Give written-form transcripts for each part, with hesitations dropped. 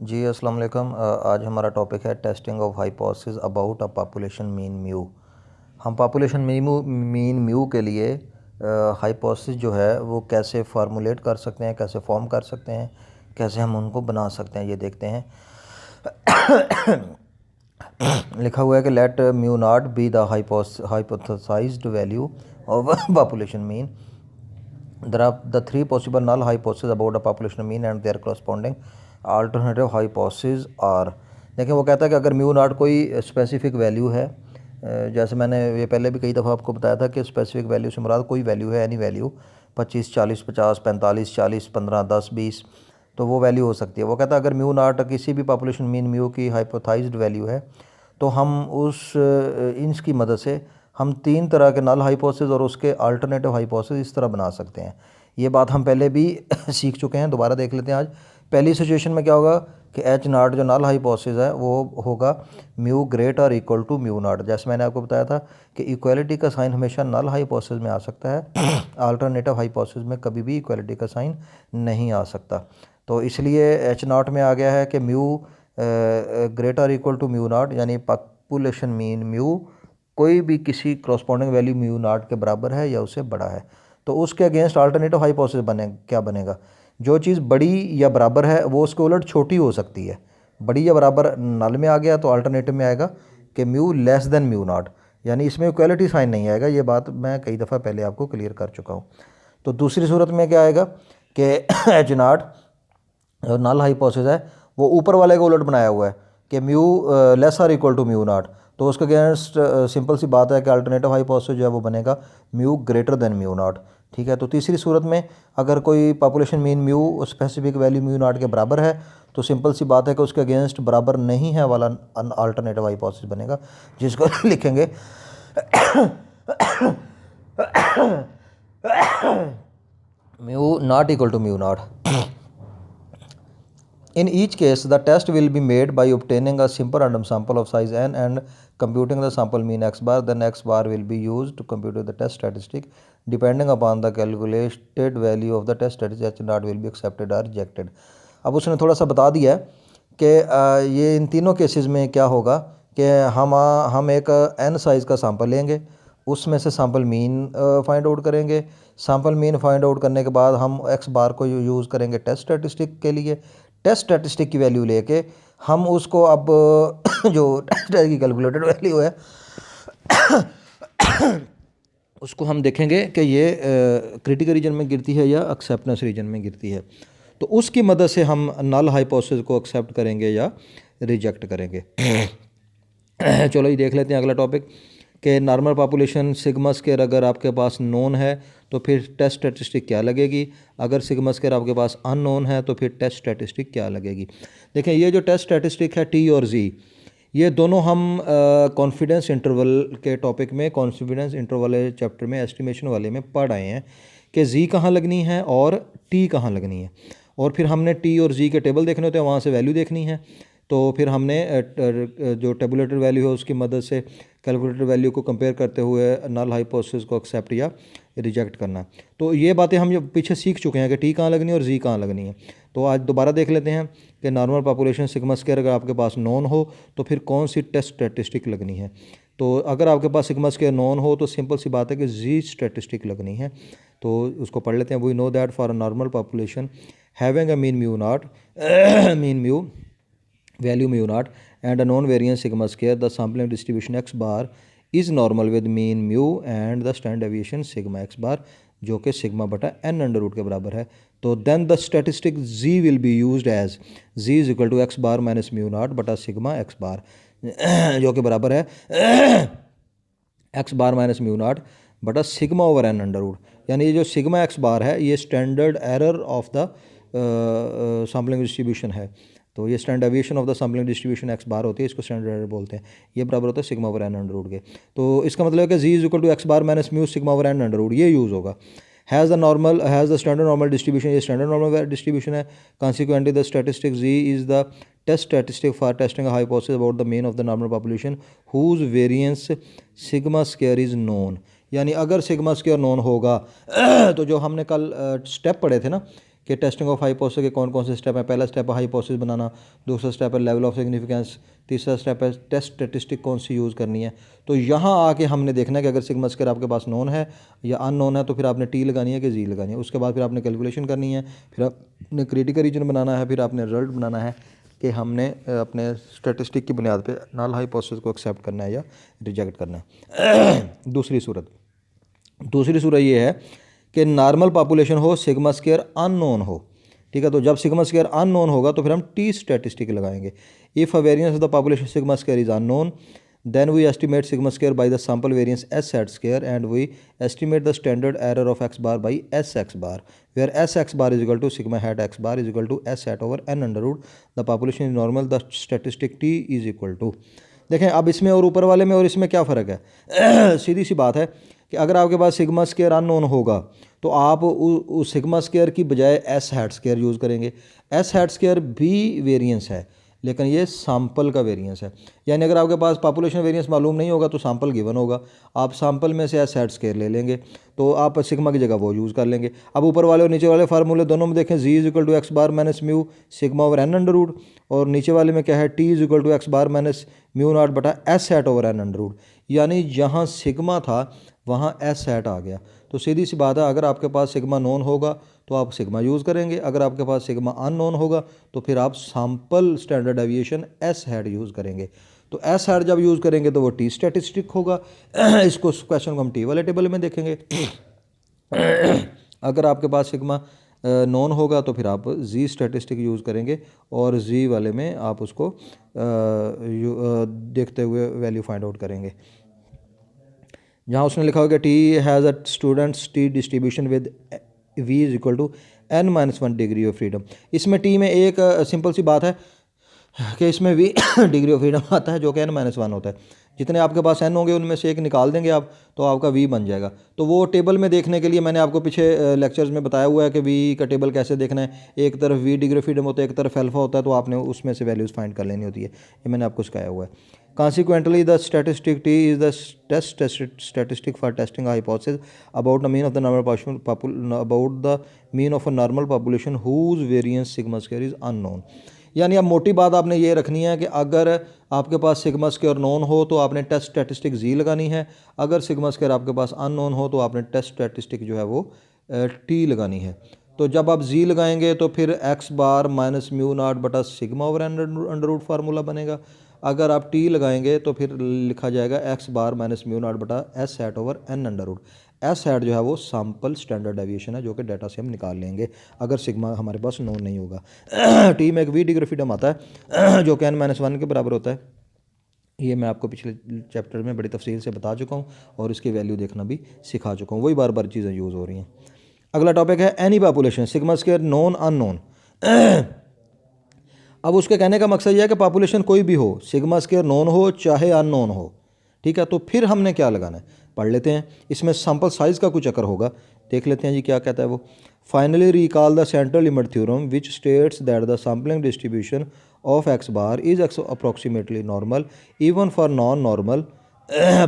जी अस्सलाम वालेकुम। आज हमारा टॉपिक है testing of hypothesis about a population mean mu. हम पॉपुलेशन मीन म्यू के लिए हाइपोथेसिस जो है वो कैसे फार्मूलेट कर सकते हैं, कैसे फॉर्म कर सकते हैं, कैसे हम उनको बना सकते हैं, ये देखते हैं। लिखा हुआ है कि let mu naught be the hypothesised value of population mean. There are the three possible null hypotheses about a population mean and their corresponding alternative hypotheses are। देखिए वो कहता है कि अगर म्यू नॉट कोई स्पेसिफिक वैल्यू है, जैसे मैंने ये पहले भी कई दफ़ा आपको बताया था कि स्पेसिफिक वैल्यू से मुराद कोई वैल्यू है, एनी वैल्यू 25, 40, 50, 45, 40, 15, 10, 20, तो वो वैल्यू हो सकती है। वो कहता है अगर म्यू नॉट किसी भी पॉपुलेशन मीन म्यू की हाइपोथेसाइज्ड वैल्यू है तो हम उस इंस की मदद से हम तीन तरह के नल हाइपोथेसिस और उसके अल्टरनेटिव हाइपोथेसिस इस तरह बना सकते हैं। ये बात हम पहले भी सीख चुके हैं, दोबारा देख लेते हैं आज। पहली सिचुएशन में क्या होगा कि एच नाट जो नल हाइपोथेसिस है वो होगा म्यू ग्रेट और इक्वल टू म्यू नाट। जैसे मैंने आपको बताया था कि इक्वलिटी का साइन हमेशा नल हाइपोथेसिस में आ सकता है, अल्टरनेटिव हाइपोथेसिस में कभी भी इक्वलिटी का साइन नहीं आ सकता। तो इसलिए एच नाट में आ गया है कि mu greater equal to mu naught, यानी पॉपुलेशन मीन म्यू कोई भी किसी करस्पॉन्डिंग वैल्यू म्यू नाट के बराबर है या उससे बड़ा है। तो उसके अगेंस्ट अल्टरनेटिव हाइपोथेसिस क्या बनेगा? जो चीज़ बड़ी या बराबर है वो उसके उलट छोटी हो सकती है। बड़ी या बराबर नल में आ गया तो अल्टरनेटिव में आएगा कि mu less than mu naught, यानी इसमें इक्वलिटी साइन नहीं आएगा। ये बात मैं कई दफ़ा पहले आपको क्लियर कर चुका हूँ। तो दूसरी सूरत में क्या आएगा कि एच नाट जो नल हाइपोथेसिस है वो ऊपर वाले को उलट बनाया हुआ है कि mu less or equal to mu naught, तो उसके अगेंस्ट सिंपल सी बात है कि अल्टरनेटिव हाइपोथेसिस जो है वो बनेगा mu greater than mu naught. ठीक है, तो तीसरी सूरत में अगर कोई population mean mu specific value mu naught के बराबर है तो सिंपल सी बात है कि उसके अगेंस्ट बराबर नहीं है वाला अल्टरनेटिव हाइपोथेसिस बनेगा, जिसको लिखेंगे mu not equal to mu naught. In each case, the test will be made by obtaining a simple random sample of size n and computing the sample mean x bar. Then x bar will be used to compute the test statistic. Depending upon the calculated value of the test statistic, h naught will be accepted or rejected. अब उसने थोड़ा सा बता दिया है कि ये इन तीनों केसेस में क्या होगा कि हम एक n साइज़ का सैंपल लेंगे, उसमें से सैंपल मीन फाइंड आउट करेंगे। सैंपल मीन फाइंड आउट करने के बाद हम एक्स बार को यूज़ करेंगे टेस्ट स्टैटिस्टिक के लिए। टेस्ट स्टैटिस्टिक की वैल्यू लेके हम उसको अब जो टेस्ट की कैलकुलेटेड वैल्यू है उसको हम देखेंगे कि ये क्रिटिकल रीजन में गिरती है या एक्सेप्टेंस रीजन में गिरती है। तो उसकी मदद से हम नल हाइपोथेसिस को एक्सेप्ट करेंगे या रिजेक्ट करेंगे। चलो ये देख लेते हैं अगला टॉपिक कि नॉर्मल पॉपुलेशन सिग्मा स्क्वायर अगर आपके पास नोन है तो फिर टेस्ट स्टैटिस्टिक क्या लगेगी, अगर सिग्मा स्क्वायर आपके पास अननोन है तो फिर टेस्ट स्टैटिस्टिक क्या लगेगी। देखें ये जो टेस्ट स्टैटिस्टिक है टी और जी, ये दोनों हम कॉन्फिडेंस इंटरवल के टॉपिक में, कॉन्फिडेंस इंटरवल चैप्टर में, एस्टिमेशन वाले में पढ़ आए हैं कि जी कहाँ लगनी है और टी कहाँ लगनी है। और फिर हमने टी और जी के टेबल देखने होते हैं, वहाँ से वैल्यू देखनी है। तो फिर हमने जो टेबुलेटेड वैल्यू है उसकी मदद से कैलकुलेटेड वैल्यू को कंपेयर करते हुए नल हाइपोथेसिस को एक्सेप्ट या रिजेक्ट करना है। तो ये बातें हम पीछे सीख चुके हैं कि टी कहाँ लगनी है और जी कहाँ लगनी है। तो आज दोबारा देख लेते हैं कि नॉर्मल पॉपुलेशन सिग्मा स्क्वायर अगर आपके पास नॉन हो तो फिर कौन सी टेस्ट स्टैटिस्टिक लगनी है। तो अगर आपके पास सिग्मा स्क्वायर नॉन हो तो सिंपल सी बात है कि जी स्टैटिस्टिक लगनी है। तो उसको पढ़ लेते हैं। We know that for a normal population having a mean mu naught mean mu value mu naught and a known variance sigma square, the sampling distribution x bar is normal with mean mu and the standard deviation sigma x bar जो कि sigma बटा n under root के बराबर है। तो then the statistic z will be used as z is equal to X bar minus mu naught बटा sigma X bar जो कि बराबर है X bar minus mu naught बटा sigma over n under root. यानी ये जो सिग्मा एक्स बार है ये standard error of the sampling distribution है। तो ये standard deviation of the sampling distribution X bar होती है, इसको स्टैंडर्ड एरर बोलते हैं। ये बराबर होता है sigma over N under root के। तो इसका मतलब है कि Z is equal to X bar minus mu sigma over N under root, ये यूज़ होगा। Has the standard normal distribution, ये स्टैंडर्ड नॉर्मल डिस्ट्रीब्यूशन है। Consequently the statistic Z is the test statistic for testing hypothesis about the mean of the normal population whose variance sigma square is known. यानी अगर sigma square known होगा तो जो हमने कल step पढ़े थे ना कि टेस्टिंग ऑफ हाइपोथेसिस के कौन कौन से स्टेप हैं। पहला स्टेप है हाइपोथेसिस बनाना, दूसरा स्टेप है लेवल ऑफ सिग्निफिकेंस, तीसरा स्टेप है टेस्ट स्टैटिस्टिक कौन सी यूज़ करनी है। तो यहाँ आके हमने देखना है कि अगर सिग्मा स्क्वायर आपके पास नोन है या अननोन है तो फिर आपने टी लगानी है कि जी लगानी है। उसके बाद फिर आपने कैलकुलेशन करनी है, फिर आपने क्रिटिकल रीजन बनाना है, फिर आपने रिजल्ट बनाना है कि हमने अपने स्टैटिस्टिक की बुनियाद पे नल हाइपोथेसिस को एक्सेप्ट करना है या रिजेक्ट करना है। दूसरी सूरत ये है कि नॉर्मल पॉपुलेशन हो, सिग्मा स्क्वायर अननोन हो, ठीक है। तो जब सिग्मा स्क्वायर अननोन होगा तो फिर हम टी स्टैटिस्टिक लगाएंगे। If a variance of the population sigma square is unknown, then we estimate sigma square by the sample variance s hat square and we estimate the standard error of x bar by s x bar, where s x bar is equal to sigma hat x bar is equal to s hat over n under root. The population is normal, the statistic t is equal to। देखें अब इसमें और ऊपर वाले में और इसमें क्या फ़र्क है। सीधी सी बात है कि अगर आपके पास सिग्मा स्क्वायर अननोन होगा तो आप उस सिग्मा स्क्वायर की बजाय एस हैट स्क्वायर यूज़ करेंगे। एस हैट स्क्वायर भी वेरिएंस है लेकिन ये सैंपल का वेरिएंस है, यानी अगर आपके पास पॉपुलेशन वेरिएंस मालूम नहीं होगा तो सैंपल गिवन होगा, आप सैंपल में से एस हैट स्क्वायर ले लेंगे तो आप सिग्मा की जगह वो यूज़ कर लेंगे। अब ऊपर वाले और नीचे वाले फार्मूले दोनों में देखें, Z is equal to X bar minus mu sigma over N under root, और नीचे वाले में क्या है, T is equal to X bar minus mu naught बटा S hat over N under root, यानी जहाँ सिग्मा था वहाँ एस हैट आ गया। तो सीधी सी बात है, अगर आपके पास सिग्मा नोन होगा तो आप सिग्मा यूज़ करेंगे, अगर आपके पास सिग्मा अननोन होगा तो फिर आप sample standard deviation S hat use करेंगे। तो एस हैट जब यूज़ करेंगे तो वो टी स्टैटिस्टिक होगा। इसको क्वेश्चन को हम टी वाले टेबल में देखेंगे। अगर आपके पास सिग्मा नॉन होगा तो फिर आप जी स्टैटिस्टिक यूज़ करेंगे और जी वाले में आप उसको देखते हुए वैल्यू फाइंड आउट करेंगे। जहाँ उसने लिखा होगा T has a student's T distribution with V is equal to n minus 1 degree of freedom. इसमें टी में एक सिंपल सी बात है कि इसमें वी डिग्री ऑफ फ्रीडम आता है जो कि n माइनस 1 होता है। जितने आपके पास n होंगे उनमें से एक निकाल देंगे आप तो आपका v बन जाएगा। तो वो टेबल में देखने के लिए मैंने आपको पीछे लेक्चर्स में बताया हुआ है कि v का टेबल कैसे देखना है। एक तरफ v डिग्री ऑफ फ्रीडम होता है, एक तरफ अल्फा होता है, तो आपने उसमें से वैल्यूज़ फाइंड कर लेनी होती है। ये मैंने आपको सिखाया हुआ है। Consequently, the statistic T is the statistic for testing a hypothesis about the mean of the normal population whose variance sigma square is unknown। यानी अब मोटी बात आपने ये रखनी है कि अगर आपके पास सिग्मा स्क्वायर नोन हो तो आपने टेस्ट स्टैटिस्टिक जी लगानी है, अगर सिग्मा स्क्वायर आपके पास अननोन हो तो आपने टेस्ट स्टैटिस्टिक जो है वो टी लगानी है। तो जब आप जी लगाएंगे तो फिर X bar minus mu naught बटा sigma over under root formula बनेगा। अगर आप टी लगाएंगे तो फिर लिखा जाएगा X bar minus mu naught बटा S hat over N under root. S hat जो है वो सैंपल स्टैंडर्ड डेविएशन है जो कि डाटा से हम निकाल लेंगे अगर सिग्मा हमारे पास नोन नहीं होगा। टी में एक वी डिग्री फ्रीडम आता है जो कि n माइनस 1 के बराबर होता है। ये मैं आपको पिछले चैप्टर में बड़ी तफसील से बता चुका हूँ और इसकी वैल्यू देखना भी सिखा चुका हूँ, वही बार बार चीज़ें यूज़ हो रही हैं। अगला टॉपिक है any population sigma square known unknown. अब उसके कहने का मकसद यह है कि पॉपुलेशन कोई भी हो, सिग्मा स्क्वायर नोन हो चाहे अननोन हो, ठीक है। तो फिर हमने क्या लगाना है पढ़ लेते हैं। इसमें सैंपल साइज़ का कुछ चक्कर होगा, देख लेते हैं जी क्या कहता है वो। Finally recall the central limit theorem which states that the sampling distribution of x bar is approximately normal even for non normal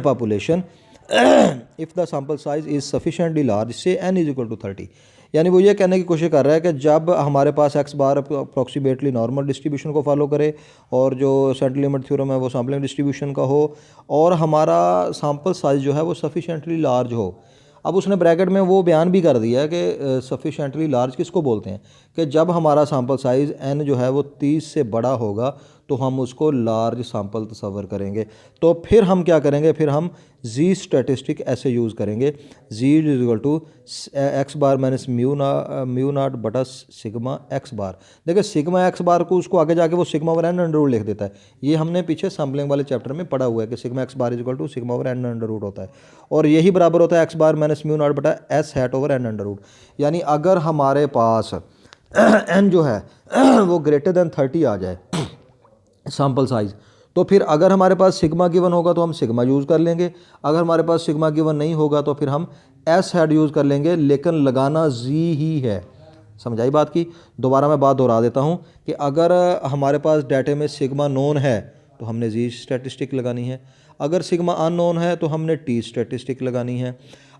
population if the sample size is sufficiently large से n इज इक्वल टू 30। यानी वो ये कहने की कोशिश कर रहा है कि जब हमारे पास एक्स बार अप्रॉक्सीमेटली नॉर्मल डिस्ट्रीब्यूशन को फॉलो करे और जो सेंट्रल लिमिट थ्योरम है वो सैम्पलिंग डिस्ट्रीब्यूशन का हो और हमारा सैम्पल साइज़ जो है वो सफिशेंटली लार्ज हो। अब उसने ब्रैकेट में वो बयान भी कर दिया है कि सफिशेंटली लार्ज किसको बोलते हैं कि जब हमारा सैम्पल साइज़ n जो है वो 30 से बड़ा होगा तो हम उसको लार्ज सैम्पल तस्वर करेंगे। तो फिर हम क्या करेंगे, फिर हम जी स्टैटिस्टिक ऐसे यूज़ करेंगे, Z is equal to X bar minus mu naught बटा सिग्मा एक्स बार। देखिए सिग्मा एक्स बार को उसको आगे जाके वो sigma over N under root लिख देता है। ये हमने पीछे सैम्पलिंग वाले चैप्टर में पढ़ा हुआ है कि sigma X bar is equal to sigma over N under root होता है और यही बराबर होता है X bar minus mu naught बटा S hat over N under root. यानी अगर हमारे पास एन जो है वो ग्रेटर दैन 30 आ जाए सैम्पल साइज़, तो फिर अगर हमारे पास सिग्मा गिवन होगा तो हम सिग्मा यूज़ कर लेंगे, अगर हमारे पास सिग्मा गिवन नहीं होगा तो फिर हम एस हैड यूज़ कर लेंगे, लेकिन लगाना जी ही है। समझाई बात की? दोबारा मैं बात दोहरा देता हूँ कि अगर हमारे पास डाटे में सिग्मा नोन है तो हमने जी स्टैटिस्टिक लगानी है, अगर सिग्मा अननोन है तो हमने टी स्टैटिस्टिक लगानी है,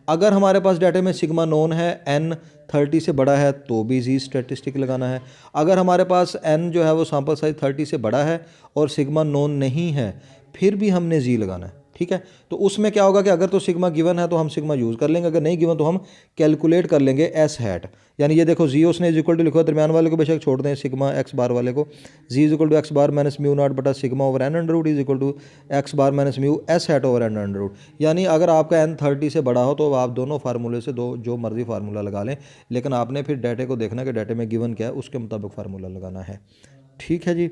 अगर हमारे पास डाटा में सिग्मा नोन है, n 30 से बड़ा है तो भी जी स्टैटिस्टिक लगाना है। अगर हमारे पास n जो है वो सैंपल साइज 30 से बड़ा है और सिग्मा नोन नहीं है फिर भी हमने जी लगाना है। ठीक है, तो उसमें क्या होगा कि अगर तो सिग्मा गिवन है तो हम सिग्मा यूज़ कर लेंगे, अगर नहीं गिवन तो हम कैलकुलेट कर लेंगे एस हैट। यानी ये देखो जी उसने इज इक्वल टू लिखा है, दरमियान वाले को बेशक छोड़ दें, सिग्मा एक्स बार वाले को, Z is equal to X bar minus mu naught बटा sigma over N under root is equal to X bar minus mu S hat over N under root. यानी अगर आपका एन 30 से बड़ा हो तो आप दोनों फार्मूले से दो जो मर्जी फार्मूला लगा लें, लेकिन आपने फिर डाटे को देखना कि डाटे में गिवन क्या है उसके मुताबिक फार्मूला लगाना है। ठीक है जी,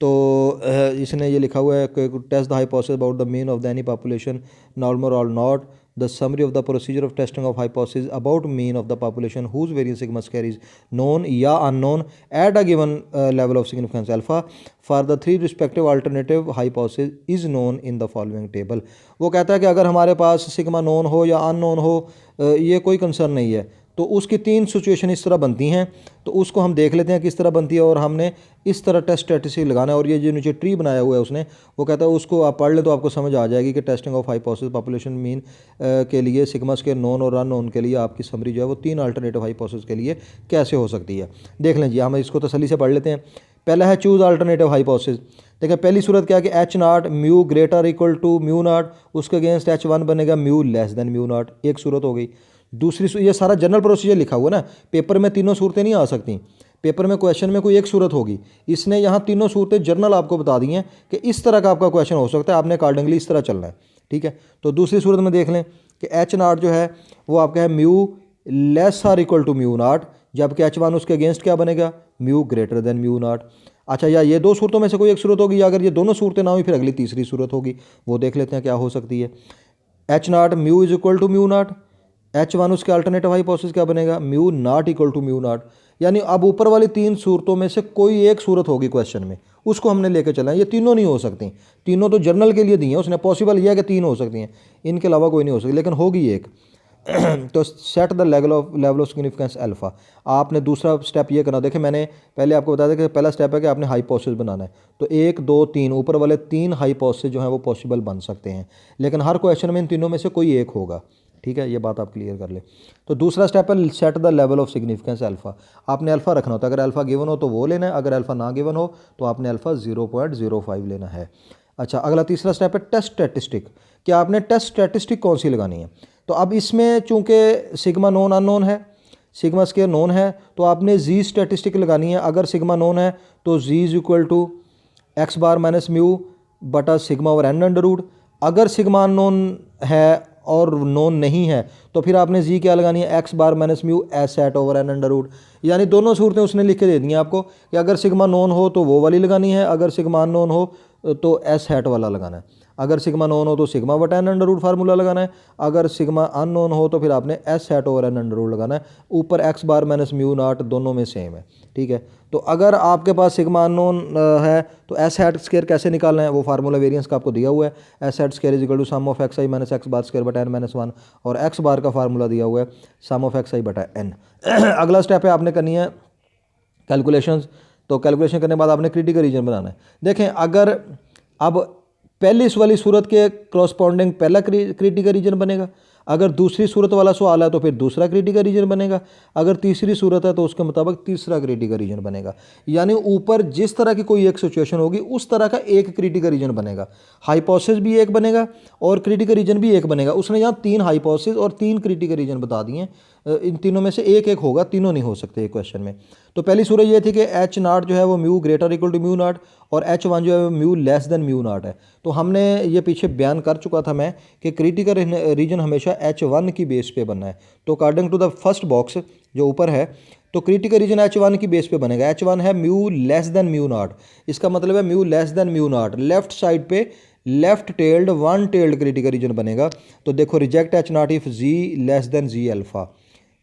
तो इसने ये लिखा हुआ है कि test the hypothesis about the mean of the any population normal और not, the summary of the procedure of testing of hypothesis about mean of the population whose variance sigma square is known या unknown at a given level of significance alpha for the 3 respective alternative hypothesis is known in the following table. वो कहता है कि अगर हमारे पास sigma known हो या unknown हो ये कोई कंसर्न नहीं है, तो उसकी 3 सिचुएशन इस तरह बनती हैं, तो उसको हम देख लेते हैं किस तरह बनती है और हमने इस तरह टेस्ट स्टैटिस्टिक लगाना है। और ये जो नीचे ट्री बनाया हुआ है उसने, वो कहता है उसको आप पढ़ ले तो आपको समझ आ जाएगी कि testing of hypothesis population mean के लिए सिग्मा स्क्वायर नोन और अननोन के लिए आपकी समरी जो है वो 3 अल्टरनेटिव हाइपोथेसिस के लिए कैसे हो सकती है। देख लें जी, हम इसको तसल्ली से पढ़ लेते हैं। पहला है चूज़ अल्टरनेटिव हाइपोथेसिस। देखिए पहली सूरत क्या है कि H naught mu greater equal to mu naught, उसके अगेंस्ट एच वन बनेगा mu less than mu naught, एक सूरत हो गई। दूसरी ये सारा जनरल प्रोसीजर लिखा हुआ ना, पेपर में तीनों सूरतें नहीं आ सकती, पेपर में क्वेश्चन में कोई एक सूरत होगी। इसने यहाँ तीनों सूरतें जनरल आपको बता दी हैं कि इस तरह का आपका क्वेश्चन हो सकता है, आपने अकॉर्डिंगली इस तरह चलना है। ठीक है, तो दूसरी सूरत में देख लें कि एच नाट जो है वो आपका है mu less or equal to mu naught, जबकि एच वन उसके अगेंस्ट क्या बनेगा mu greater than mu naught. अच्छा, या ये दो सूरतों में से कोई एक सूरत होगी, या अगर ये दोनों सूरतें ना हुई फिर अगली तीसरी सूरत होगी, वो देख लेते हैं क्या हो सकती है। H naught mu is equal to mu naught, H one उसके अल्टरनेटिव हाइपोथेसिस क्या बनेगा mu not equal to mu naught. यानी अब ऊपर वाली 3 सूरतों में से कोई एक सूरत होगी क्वेश्चन में, उसको हमने लेके चलना है। ये तीनों नहीं हो सकती, तीनों तो जर्नल के लिए दी हैं उसने, पॉसिबल यह है कि 3 हो सकती हैं, इनके अलावा कोई नहीं हो सकती, लेकिन होगी एक। तो set the level of significance alpha. आपने दूसरा स्टेप ये करना, देखें मैंने पहले आपको बताया था कि पहला स्टेप है कि आपने हाइपोथेसिस बनाना है, तो 1 2 3 ऊपर वाले 3 हाइपोथेसिस जो हैं वो पॉसिबल बन सकते हैं, लेकिन हर क्वेश्चन में इन तीनों में से कोई एक होगा। ठीक है, ये बात आप क्लियर कर ले। तो दूसरा स्टेप है set the level of significance alpha. आपने अल्फा रखना होता है, अगर अल्फा गिवन हो तो वो लेना है, अगर अल्फा ना गिवन हो तो आपने अल्फा 0.05 लेना है। अच्छा, अगला तीसरा स्टेप है टेस्ट स्टैटिस्टिक, कि आपने टेस्ट स्टैटिस्टिक कौन सी लगानी है। तो अब इसमें चूंकि सिग्मा नोन अननोन है, सिग्मा स्क्वायर नोन है, तो आपने जी स्टैटिस्टिक लगानी है। अगर सिग्मा नोन है तो Z is equal to X bar minus mu बटा sigma over N under root. अगर सिग्मा अननोन है और नोन नहीं है तो फिर आपने जी क्या लगानी है X bar minus mu S hat over N under root. यानी दोनों सूरतें उसने लिख के दे दी हैं आपको कि अगर सिग्मा नोन हो तो वो वाली लगानी है, अगर सिग्मा अननोन हो तो एस हैट वाला लगाना है। अगर सिग्मा नोन हो तो सिग्मा बटा एन अंडर रूट फार्मूला लगाना है, अगर सिग्मा अननोन हो तो फिर आपने S hat over N under root लगाना है। ऊपर X bar minus mu naught दोनों में सेम है। ठीक है, तो अगर आपके पास सिग्मा अननोन है तो एस हैट स्क्वायर कैसे निकालना है, वो फार्मूला वेरिएंस का आपको दिया हुआ है। S hat square is equal to sum of X I minus X bar square बटा एन माइनस 1, और एक्स बार का फार्मूला दिया हुआ है सम ऑफ एक्स आई बटा एन। अगला स्टेप है आपने करनी है कैलकुलेशंस। तो कैलकुलेशन करने के बाद आपने क्रिटिकल रीजन बनाना है। देखें, अगर अब पहली इस वाली सूरत के क्रॉसपॉन्डिंग पहला क्रिटिकल रीजन बनेगा, अगर दूसरी सूरत वाला सवाल है तो फिर दूसरा क्रिटिकल रीजन बनेगा, अगर तीसरी सूरत है तो उसके मुताबिक तीसरा क्रिटिकल रीजन बनेगा। यानी ऊपर जिस तरह की कोई एक सिचुएशन होगी उस तरह का एक क्रिटिकल रीजन बनेगा। हाइपोथेसिस भी एक बनेगा और क्रिटिकल रीजन भी एक बनेगा। उसने यहाँ 3 हाइपोथेसिस और 3 क्रिटिकल रीजन बता दिए हैं, इन तीनों में से एक एक होगा, तीनों नहीं हो सकते एक क्वेश्चन में। तो पहली सूरत ये थी कि एच नाट जो है वो mu greater equal to mu naught और एच वन जो है वो mu less than mu naught है। तो हमने ये पीछे बयान कर चुका था मैं कि क्रिटिकल रीजन हमेशा एच वन की बेस पे बनना है। तो according to the first box जो ऊपर है, तो क्रिटिकल रीजन एच वन की बेस पे बनेगा। एच वन है mu less than mu naught, इसका मतलब है mu less than mu naught, left side पे left tailed one tailed critical region बनेगा। तो देखो reject H naught if G less than G alpha,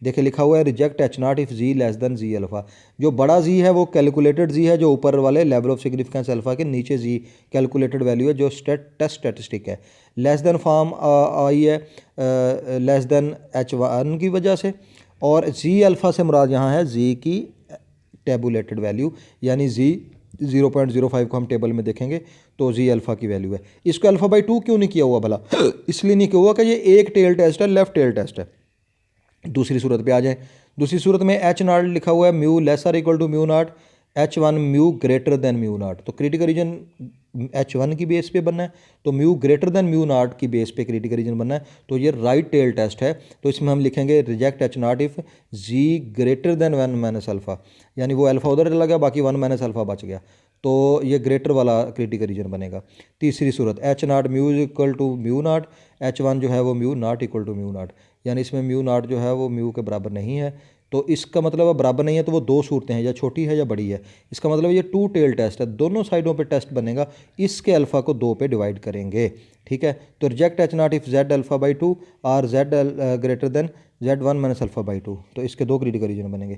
देखिए लिखा हुआ है reject H naught if G less than G alpha. जो बड़ा जी है वो कैलकुलेटेड जी है, जो ऊपर वाले लेवल ऑफ सिग्निफिकेंस अल्फा के नीचे जी कैलकुलेटेड वैल्यू है जो टेस्ट स्टैटिस्टिक है। लेस देन फॉर्म आई है लेस देन एच वन की वजह से, और जी अल्फा से मुराद यहाँ है जी की टेबुलेटेड वैल्यू, यानी जी 0.05 को हम टेबल में देखेंगे तो जी अल्फ़ा की वैल्यू है। इसको अल्फ़ा बाई 2 क्यों नहीं किया हुआ भला? इसलिए नहीं किया हुआ कि ये एक टेल टेस्ट है, लेफ्ट टेल टेस्ट है। दूसरी सूरत पे आ जाए। दूसरी सूरत में एच नॉट लिखा हुआ है mu less or equal to mu naught, H1 mu greater than mu naught. तो क्रिटिकल रीजन H1 की बेस पे बनना है, तो mu greater than mu naught की बेस पे क्रिटिकल रीजन बनना है। तो ये राइट टेल टेस्ट है। तो इसमें हम लिखेंगे reject H naught if ji greater than 1 minus alpha, यानी वो अल्फ़ा उधर चला गया, बाकी 1 माइनस अल्फ़ा बच गया, तो ये ग्रेटर वाला क्रिटिकल रीजन बनेगा। तीसरी सूरत H naught mu equal to mu naught, H1 जो है वो mu not equal to mu naught, यानी इसमें म्यू नॉट जो है वो म्यू के बराबर नहीं है। तो इसका मतलब बराबर नहीं है, तो वो दो सूरतें हैं, या छोटी है या बड़ी है। इसका मतलब ये टू टेल टेस्ट है, दोनों साइडों पे टेस्ट बनेगा। इसके अल्फ़ा को 2 पे डिवाइड करेंगे, ठीक है। तो reject H naught if Z alpha by 2 और Z greater than Z1 minus alpha by 2, तो इसके दो क्रिटिकल रीजन बनेंगे।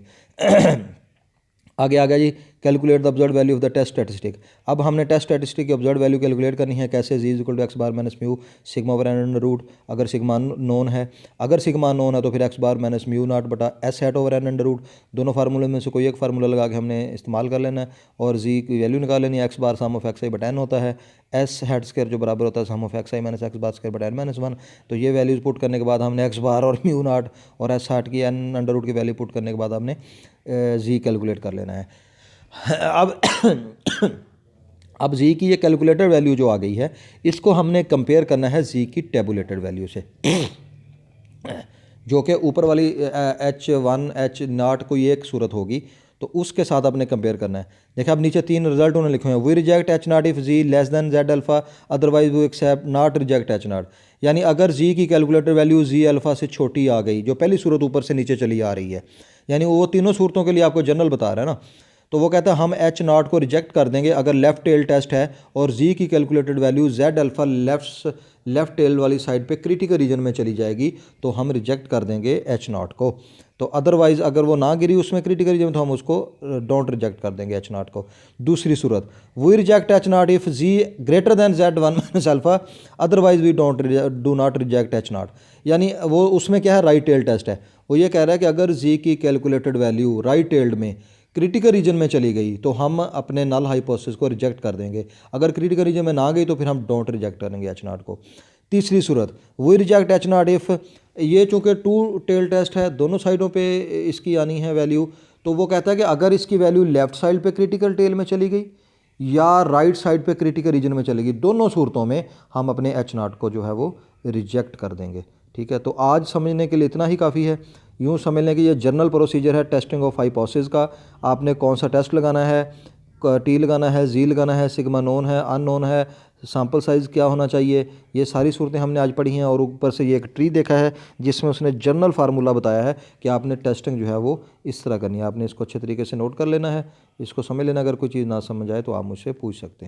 आगे आ गया जी, calculate the observe value of the test statistic. अब हमने टेस्ट स्टैटिस्टिक की ऑब्जर्व वैल्यू कैलकुलेट करनी है। कैसे? Z is equal to X bar minus mu sigma over N under root, अगर सिग्मा नोन है, अगर सिग्मा नोन है तो फिर X bar minus mu naught बटा S hat over N under root. दोनों फार्मूले में से कोई एक फार्मूला लगा के हमने इस्तेमाल कर लेना है और जी की वैल्यू निकाल लेनी है। X bar sum of X I बटा एन होता है, एस हेड स्क्वायर जो बराबर होता है sum of X I minus X bar square बटा एन माइनस 1। तो ये वैल्यूज पुट करने के बाद हमने एक्स बार और म्यू नॉट और एस हैट की एन अंडर रूट की वैल्यू पुट करने के बाद हमने जी कैलकुलेट कर लेना है। अब अब जी की ये कैलकुलेटर वैल्यू जो आ गई है, इसको हमने कंपेयर करना है जी की टेबुलेटेड वैल्यू से, जो कि ऊपर वाली H1 H नॉट कोई एक सूरत होगी, तो उसके साथ आपने कंपेयर करना है। देखिए अब नीचे 3 रिजल्ट उन्होंने लिखे हैं। We reject H naught if G less than Z alpha, otherwise we accept not reject H naught. यानी अगर जी की कैलकुलेटर वैल्यू जी अल्फ़ा से छोटी आ गई, जो पहली सूरत ऊपर से नीचे चली आ रही है, यानी वो तीनों सूरतों के लिए आपको जनरल बता रहा है ना, तो वो कहता है हम H नॉट को रिजेक्ट कर देंगे अगर लेफ़्ट टेल टेस्ट है और जी की calculated value Z alpha left tail वाली साइड पे क्रिटिकल रीजन में चली जाएगी, तो हम रिजेक्ट कर देंगे H नॉट को। तो अदरवाइज़ अगर वो ना गिरी उसमें क्रिटिकल रीजन, तो हम उसको डोंट रिजेक्ट कर देंगे H नॉट को। दूसरी सूरत, we reject H naught if ji greater than Z1 minus alpha, otherwise we do not reject H naught. यानी वो उसमें क्या है, राइट टेल टेस्ट है। वो ये कह रहा है कि अगर जी की कैलकुलेटेड वैल्यू राइट टेल्ड में क्रिटिकल रीजन में चली गई तो हम अपने नल हाइपोथेसिस को रिजेक्ट कर देंगे। अगर क्रिटिकल रीजन में ना गई तो फिर हम डोंट रिजेक्ट करेंगे H नॉट को। तीसरी सूरत, we reject H naught if, ये चूँकि टू टेल टेस्ट है, दोनों साइडों पे इसकी आनी है वैल्यू, तो वो कहता है कि अगर इसकी वैल्यू लेफ़्ट साइड पे क्रिटिकल टेल में चली गई या राइट साइड पे क्रिटिकल रीजन में चली गई, दोनों सूरतों में हम अपने H नॉट को जो है वो रिजेक्ट कर देंगे, ठीक है। तो आज समझने के लिए इतना ही काफ़ी है। यूँ समझ लें कि ये जनरल प्रोसीजर है टेस्टिंग ऑफ हाइपोथेसिस का। आपने कौन सा टेस्ट लगाना है, टी लगाना है, जी लगाना है, सिग्मा नोन है, अननोन है, सैम्पल साइज़ क्या होना चाहिए, ये सारी सूरतें हमने आज पढ़ी हैं। और ऊपर से ये एक ट्री देखा है जिसमें उसने जनरल फार्मूला बताया है कि आपने टेस्टिंग जो है वो इस तरह करनी है। आपने इसको अच्छे तरीके से नोट कर लेना है, इसको समझ लेना। अगर कोई चीज़ ना समझ आए तो आप मुझसे पूछ सकते हैं।